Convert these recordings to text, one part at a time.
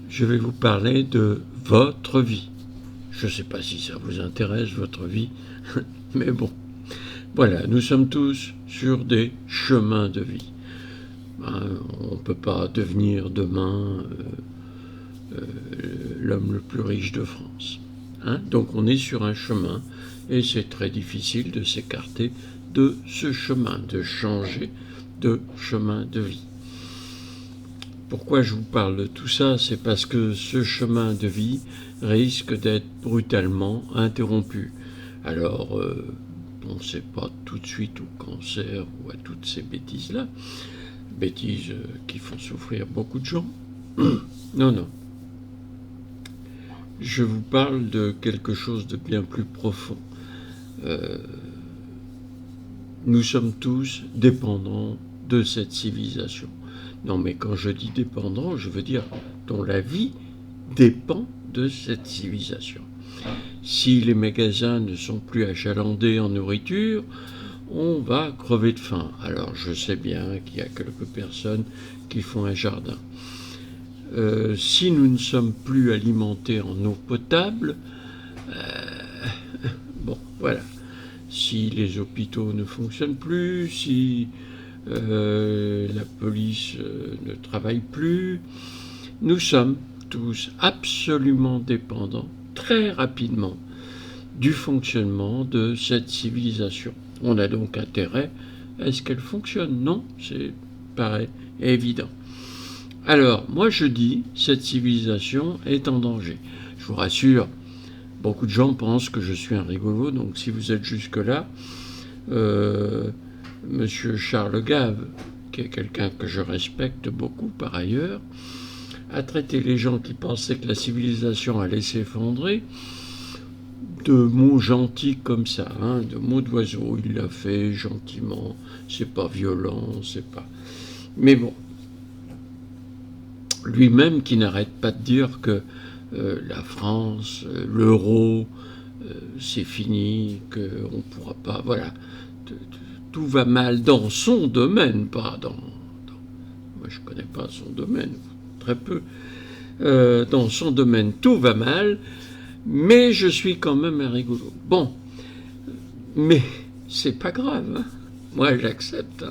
je vais vous parler de votre vie. Je ne sais pas si ça vous intéresse, votre vie, mais bon. Voilà, nous sommes tous sur des chemins de vie. On ne peut pas devenir demain l'homme le plus riche de France. Donc on est sur un chemin et c'est très difficile de s'écarter de ce chemin, de changer de chemin de vie. Pourquoi je vous parle de tout ça? C'est parce que ce chemin de vie risque d'être brutalement interrompu. Alors, on ne sait pas tout de suite au cancer ou à toutes ces bêtises-là, bêtises qui font souffrir beaucoup de gens. Non. Je vous parle de quelque chose de bien plus profond. Nous sommes tous dépendants de cette civilisation. Non, mais quand je dis dépendant, je veux dire dont la vie dépend de cette civilisation. Si les magasins ne sont plus achalandés en nourriture, on va crever de faim. Alors je sais bien qu'il y a quelques personnes qui font un jardin. Si nous ne sommes plus alimentés en eau potable, bon, voilà. Si les hôpitaux ne fonctionnent plus, si la police ne travaille plus, nous sommes tous absolument dépendants, très rapidement, du fonctionnement de cette civilisation. On a donc intérêt à ce qu'elle fonctionne, non? C'est paraît évident. Alors, moi je dis, cette civilisation est en danger. Je vous rassure, beaucoup de gens pensent que je suis un rigolo, donc si vous êtes jusque-là, Monsieur Charles Gave, qui est quelqu'un que je respecte beaucoup par ailleurs, a traité les gens qui pensaient que la civilisation allait s'effondrer de mots gentils comme ça, de mots d'oiseau. Il l'a fait gentiment, c'est pas violent, c'est pas... Mais bon, lui-même qui n'arrête pas de dire que la France, l'euro, c'est fini, qu'on ne pourra pas... Voilà, tout va mal dans son domaine, pas dans... Moi, je ne connais pas son domaine, très peu. Dans son domaine, tout va mal, mais je suis quand même un rigolo. Bon, mais c'est pas grave. Moi, j'accepte.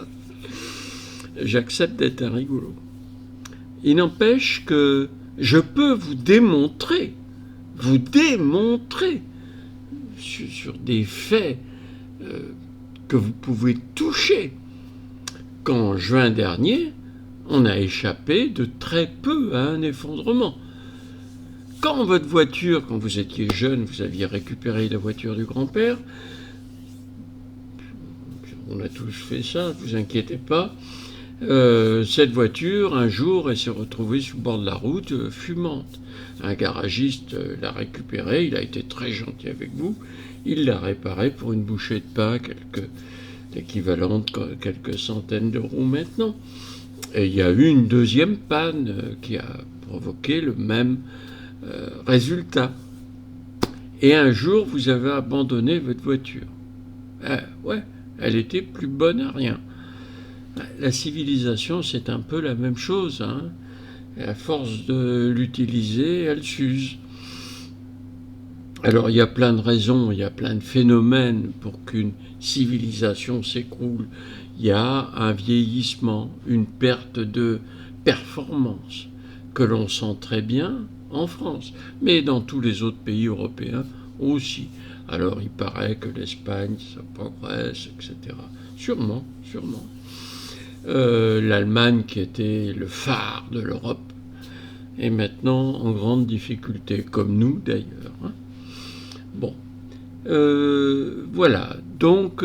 J'accepte d'être un rigolo. Il n'empêche que je peux vous démontrer sur des faits que vous pouvez toucher qu'en juin dernier, on a échappé de très peu à un effondrement. Quand votre voiture, quand vous étiez jeune, vous aviez récupéré la voiture du grand-père, on a tous fait ça, ne vous inquiétez pas, cette voiture, un jour, elle s'est retrouvée sur le bord de la route, fumante. Un garagiste l'a récupérée, il a été très gentil avec vous, il l'a réparée pour une bouchée de pain, l'équivalent de quelques centaines d'euros maintenant. Et il y a eu une deuxième panne qui a provoqué le même résultat. Et un jour, vous avez abandonné votre voiture. Ouais, elle était plus bonne à rien. La civilisation, c'est un peu la même chose. Et à force de l'utiliser, elle s'use. Alors, il y a plein de raisons, il y a plein de phénomènes pour qu'une civilisation s'écroule. Il y a un vieillissement, une perte de performance que l'on sent très bien en France, mais dans tous les autres pays européens aussi. Alors il paraît que l'Espagne, ça progresse, etc. Sûrement. L'Allemagne, qui était le phare de l'Europe, est maintenant en grande difficulté, comme nous d'ailleurs. Bon, voilà. Donc,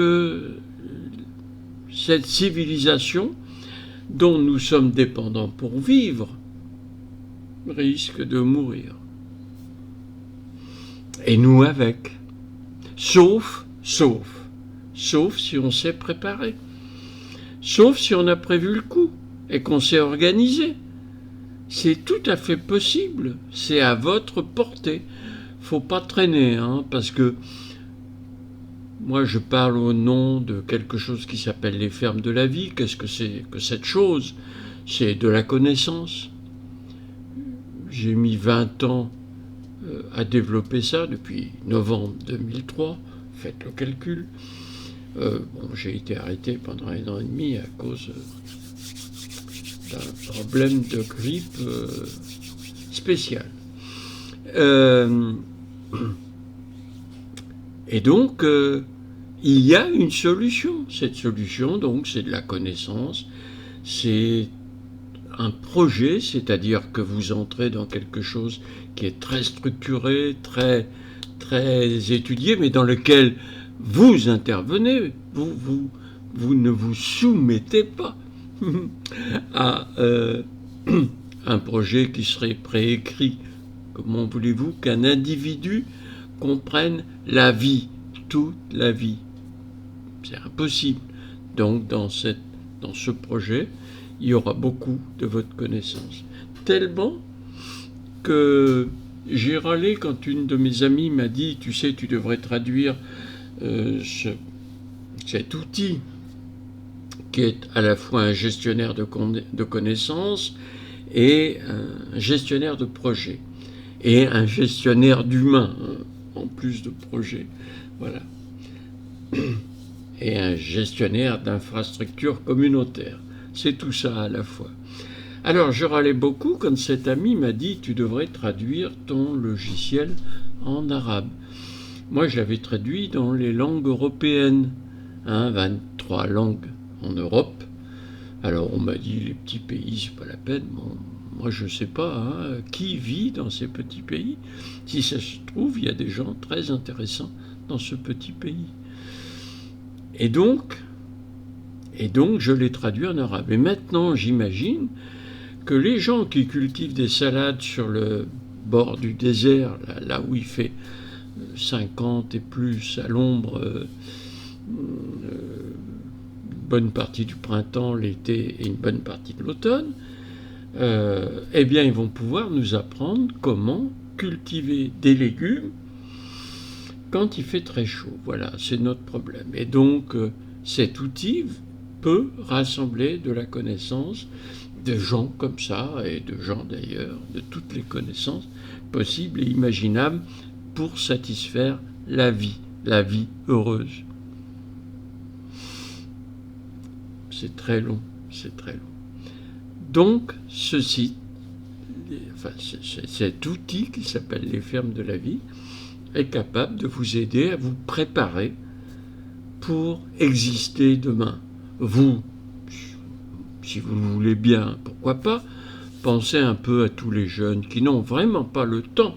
cette civilisation dont nous sommes dépendants pour vivre risque de mourir. Et nous avec. Sauf si on s'est préparé. Sauf si on a prévu le coup et qu'on s'est organisé. C'est tout à fait possible. C'est à votre portée. Faut pas traîner, parce que moi je parle au nom de quelque chose qui s'appelle les fermes de la vie. Qu'est-ce que c'est que cette chose? C'est de la connaissance. j'ai mis 20 ans à développer ça depuis novembre 2003. Faites le calcul. J'ai été arrêté pendant 1 an et demi à cause d'un problème de grippe spécial. Et donc, il y a une solution. Cette solution, donc, c'est de la connaissance. C'est un projet, c'est-à-dire que vous entrez dans quelque chose qui est très structuré, très étudié, mais dans lequel vous intervenez. Vous ne vous soumettez pas à un projet qui serait préécrit. Comment voulez-vous qu'un individu comprenne la vie, toute la vie? C'est impossible. Donc dans ce projet, il y aura beaucoup de votre connaissance. Tellement que j'ai râlé quand une de mes amies m'a dit « Tu sais, tu devrais traduire cet outil qui est à la fois un gestionnaire de connaissances et un gestionnaire de projets, et un gestionnaire d'humains, en plus de projets. Voilà. Et un gestionnaire d'infrastructures communautaires. C'est tout ça à la fois. » Alors je râlais beaucoup quand cet ami m'a dit « Tu devrais traduire ton logiciel en arabe ». Moi je l'avais traduit dans les langues européennes, 23 langues en Europe. Alors on m'a dit « Les petits pays, c'est pas la peine ». Bon, moi je ne sais pas qui vit dans ces petits pays. Si ça se trouve, il y a des gens très intéressants dans ce petit pays. Et donc je l'ai traduit en arabe. Et maintenant, j'imagine que les gens qui cultivent des salades sur le bord du désert, là où il fait 50 et plus à l'ombre, une bonne partie du printemps, l'été et une bonne partie de l'automne, eh bien, ils vont pouvoir nous apprendre comment cultiver des légumes quand il fait très chaud. Voilà, c'est notre problème. Et donc, cet outil peut rassembler de la connaissance de gens comme ça, et de gens d'ailleurs, de toutes les connaissances possibles et imaginables pour satisfaire la vie heureuse. C'est très long, c'est très long. Donc, cet outil qui s'appelle les fermes de la vie est capable de vous aider à vous préparer pour exister demain. Vous, si vous le voulez bien, pourquoi pas, pensez un peu à tous les jeunes qui n'ont vraiment pas le temps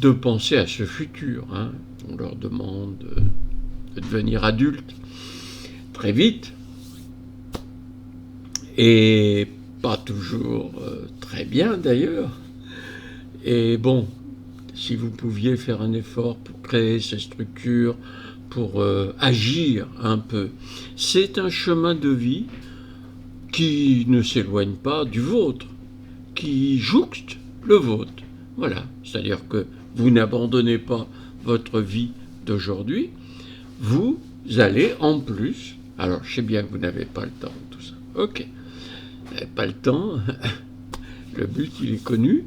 de penser à ce futur. On leur demande de devenir adultes très vite et pas toujours très bien d'ailleurs. Et bon, si vous pouviez faire un effort pour créer ces structures, pour agir un peu, c'est un chemin de vie qui ne s'éloigne pas du vôtre, qui jouxte le vôtre. Voilà, c'est-à-dire que vous n'abandonnez pas votre vie d'aujourd'hui, vous allez en plus, alors je sais bien que vous n'avez pas le temps de tout ça, ok, vous n'avez pas le temps, le but il est connu,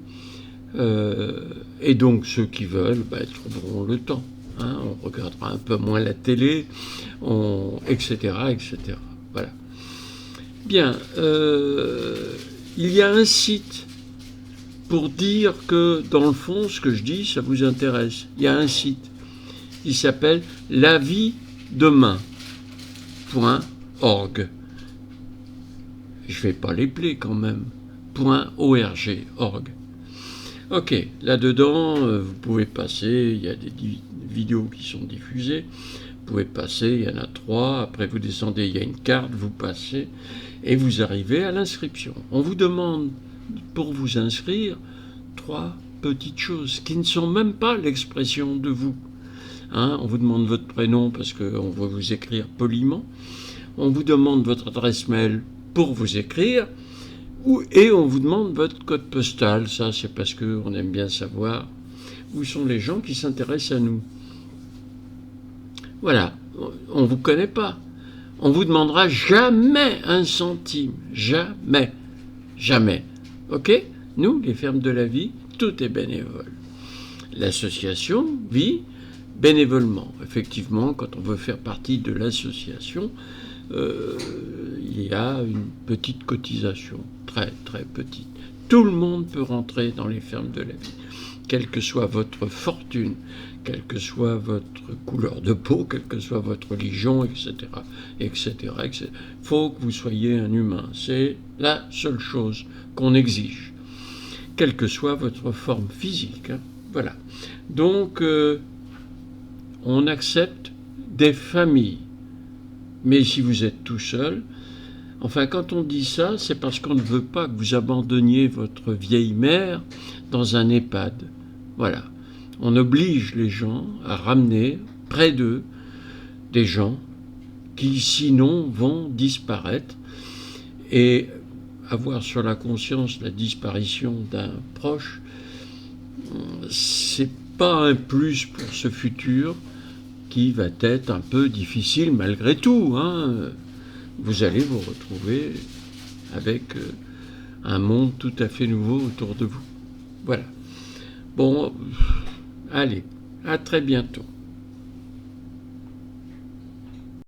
et donc ceux qui veulent trouveront le temps, on regardera un peu moins la télé, etc., etc. Voilà. Bien, il y a un site pour dire que, dans le fond, ce que je dis, ça vous intéresse. Il y a un site qui s'appelle laviedemain.org. Je ne vais pas l'épeler quand même. .org. Ok, là-dedans, vous pouvez passer, il y a des vidéos qui sont diffusées, vous pouvez passer, il y en a 3, après vous descendez, il y a une carte, vous passez, et vous arrivez à l'inscription. On vous demande, pour vous inscrire, 3 petites choses qui ne sont même pas l'expression de vous. On vous demande votre prénom parce qu'on va vous écrire poliment. On vous demande votre adresse mail pour vous écrire. Et on vous demande votre code postal. Ça, c'est parce qu'on aime bien savoir où sont les gens qui s'intéressent à nous. Voilà, on ne vous connaît pas. On ne vous demandera jamais un centime. Jamais. Jamais. Ok ? Nous, les fermes de la vie, tout est bénévole. L'association vit bénévolement. Effectivement, quand on veut faire partie de l'association, il y a une petite cotisation, très très petite. Tout le monde peut rentrer dans les fermes de la vie, quelle que soit votre fortune, quelle que soit votre couleur de peau, quelle que soit votre religion, etc., etc., etc. Il faut que vous soyez un humain. C'est la seule chose qu'on exige, quelle que soit votre forme physique. Hein. Voilà. Donc, on accepte des familles. Mais si vous êtes tout seul, enfin, quand on dit ça, c'est parce qu'on ne veut pas que vous abandonniez votre vieille mère dans un EHPAD. Voilà. On oblige les gens à ramener près d'eux des gens qui, sinon, vont disparaître. Et avoir sur la conscience la disparition d'un proche, c'est pas un plus pour ce futur qui va être un peu difficile malgré tout. Hein. Vous allez vous retrouver avec un monde tout à fait nouveau autour de vous. Voilà. Bon, allez, à très bientôt.